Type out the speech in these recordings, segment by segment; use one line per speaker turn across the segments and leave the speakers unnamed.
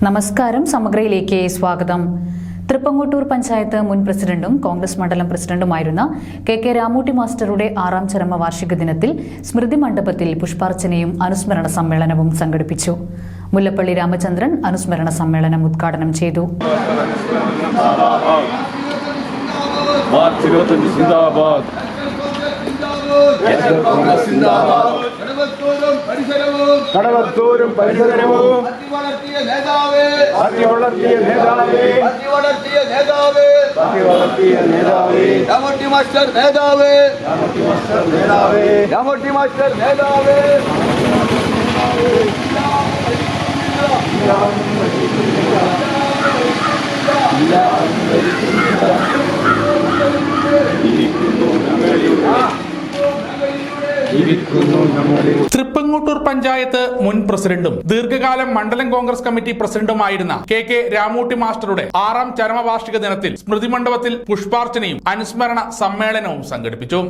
നമസ്കാരം. സമഗ്രയിലേക്ക് സ്വാഗതം. തൃപ്പങ്ങോട്ടൂർ പഞ്ചായത്ത് മുൻ പ്രസിഡന്റും കോൺഗ്രസ് മണ്ഡലം പ്രസിഡന്റുമായിരുന്ന കെ രാമൂട്ടി മാസ്റ്ററുടെ 6ാം ചരമവാർഷിക ദിനത്തിൽ സ്മൃതി മണ്ഡപത്തിൽ പുഷ്പാർച്ചനയും അനുസ്മരണ സമ്മേളനവും സംഘടിപ്പിച്ചു. മുല്ലപ്പള്ളി രാമചന്ദ്രൻ അനുസ്മരണ സമ്മേളനം ഉദ്ഘാടനം ചെയ്തു.
കടവത്തൂരും പരിസരവും വളർത്തിയ നേതാവേ രാമൂട്ടി മാസ്റ്റർ നേതാവേ രാമൂട്ടി മാസ്റ്റർ നേതാവേ
തൃപ്പങ്ങോട്ടൂർ പഞ്ചായത്ത് മുൻ പ്രസിഡന്റും ദീർഘകാലം മണ്ഡലം കോൺഗ്രസ് കമ്മിറ്റി പ്രസിഡന്റുമായിരുന്ന കെ രാമൂട്ടി മാസ്റ്ററുടെ 6ാം ചരമവാർഷിക ദിനത്തിൽ സ്മൃതി മണ്ഡപത്തിൽ പുഷ്പാർച്ചനയും അനുസ്മരണ സമ്മേളനവും സംഘടിപ്പിച്ചു.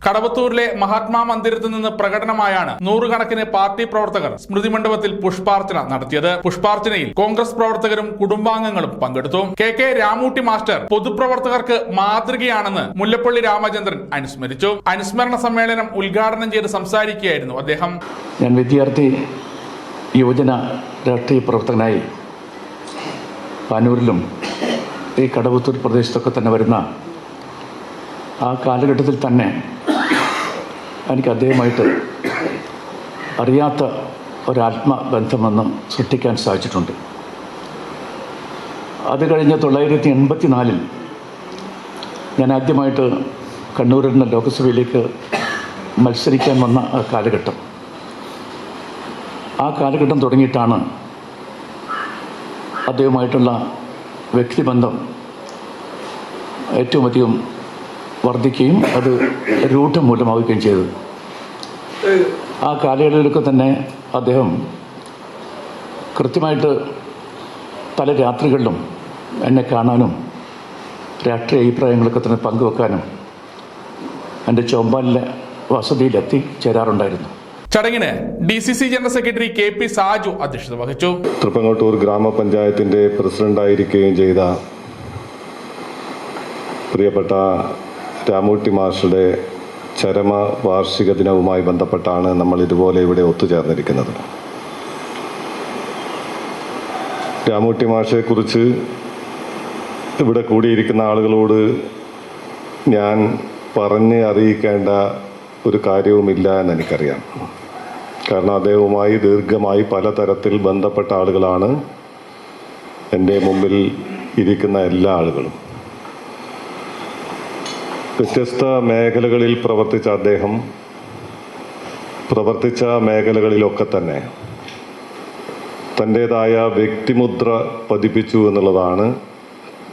കടവത്തൂരിലെ മഹാത്മാ മന്ദിരത്തിൽ നിന്ന് പ്രകടനമായാണ് നൂറുകണക്കിന് പാർട്ടി പ്രവർത്തകർ സ്മൃതി മണ്ഡപത്തിൽ പുഷ്പാർച്ചന നടത്തിയത്. പുഷ്പാർച്ചനയിൽ കോൺഗ്രസ് പ്രവർത്തകരും കുടുംബാംഗങ്ങളും പങ്കെടുത്തു. കെ രാമൂട്ടി മാസ്റ്റർ പൊതുപ്രവർത്തകർക്ക് മാതൃകയാണെന്ന് മുല്ലപ്പള്ളി രാമചന്ദ്രൻ അനുസ്മരിച്ചു. അനുസ്മരണ സമ്മേളനം ഉദ്ഘാടനം ചെയ്ത് സംസാരിക്കുകയായിരുന്നു അദ്ദേഹം.
ഞാൻ വിദ്യാർത്ഥി യുവജന രാഷ്ട്രീയ പ്രവർത്തകനായി പാനൂരിലും ഈ കടവത്തൂർ പ്രദേശത്തൊക്കെ തന്നെ വരുന്ന ആ കാലഘട്ടത്തിൽ തന്നെ എനിക്ക് അദ്ദേഹമായിട്ട് അറിയാത്ത ഒരാത്മബന്ധമെന്ന് സൃഷ്ടിക്കാൻ സാധിച്ചിട്ടുണ്ട്. അത് കഴിഞ്ഞ് 1984 ഞാൻ ആദ്യമായിട്ട് കണ്ണൂരിൽ നിന്ന് ലോക്സഭയിലേക്ക് മത്സരിക്കാൻ വന്ന ആ കാലഘട്ടം തുടങ്ങിയിട്ടാണ് അദ്ദേഹമായിട്ടുള്ള വ്യക്തിബന്ധം ഏറ്റവും അധികം വർദ്ധിക്കുകയും അത് രൂഢമൂലമാവുകയും ചെയ്തു. ആ കാലയളവിലൊക്കെ തന്നെ അദ്ദേഹം കൃത്യമായിട്ട് പല രാത്രികളിലും എന്നെ കാണാനും രാഷ്ട്രീയ അഭിപ്രായങ്ങളൊക്കെ തന്നെ പങ്കുവെക്കാനും എൻ്റെ ചോമ്പാലിലെ വസതിയിലെത്തി ചേരാറുണ്ടായിരുന്നു.
ചടങ്ങിന് DCC general secretary KP Saju അധ്യക്ഷത വഹിച്ചു.
തൃപ്പങ്ങോട്ടൂർ ഗ്രാമപഞ്ചായത്തിൻ്റെ പ്രസിഡന്റായിരിക്കുകയും ചെയ്ത പ്രിയപ്പെട്ട രാമൂട്ടി മാസ്റ്ററുടെ ചരമവാർഷിക ദിനവുമായി ബന്ധപ്പെട്ടാണ് നമ്മൾ ഇതുപോലെ ഇവിടെ ഒത്തുചേർന്നിരിക്കുന്നത്. രാമൂട്ടി മാഷയെക്കുറിച്ച് ഇവിടെ കൂടിയിരിക്കുന്ന ആളുകളോട് ഞാൻ പറഞ്ഞ് അറിയിക്കേണ്ട ഒരു കാര്യവുമില്ല എന്നെനിക്കറിയാം. കാരണം അദ്ദേഹവുമായി ദീർഘമായി പലതരത്തിൽ ബന്ധപ്പെട്ട ആളുകളാണ് എൻ്റെ മുമ്പിൽ ഇരിക്കുന്ന എല്ലാ ആളുകളും. വ്യത്യസ്ത മേഖലകളിൽ പ്രവർത്തിച്ച അദ്ദേഹം പ്രവർത്തിച്ച മേഖലകളിലൊക്കെ തന്നെ തൻ്റേതായ വ്യക്തിമുദ്ര പതിപ്പിച്ചു എന്നുള്ളതാണ്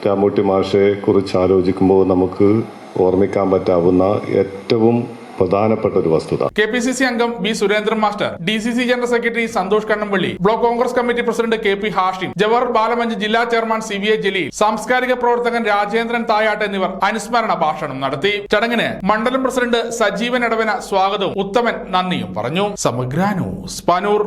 രാമൂട്ടി മാഷയെ കുറിച്ച് ആലോചിക്കുമ്പോൾ നമുക്ക് ഓർമ്മിക്കാൻ പറ്റാവുന്ന ഏറ്റവും പ്രധാനപ്പെട്ട ഒരു വസ്തുത.
KPCC അംഗം B Surendran master, DCC general secretary Santhosh Kannampally, block Congress committee president KP Hashim, Jawahar Balamanch ജില്ലാ ചെയർമാൻ CVA ജലീൽ, സാംസ്കാരിക പ്രവർത്തകൻ രാജേന്ദ്രൻ തായാട്ട് എന്നിവർ അനുസ്മരണ ഭാഷണം നടത്തി. ചടങ്ങിന് മണ്ഡലം പ്രസിഡന്റ് സജീവൻ എടവന സ്വാഗതവും ഉത്തമൻ നന്ദിയും പറഞ്ഞു. സമഗ്ര ന്യൂസ് പാനൂർ.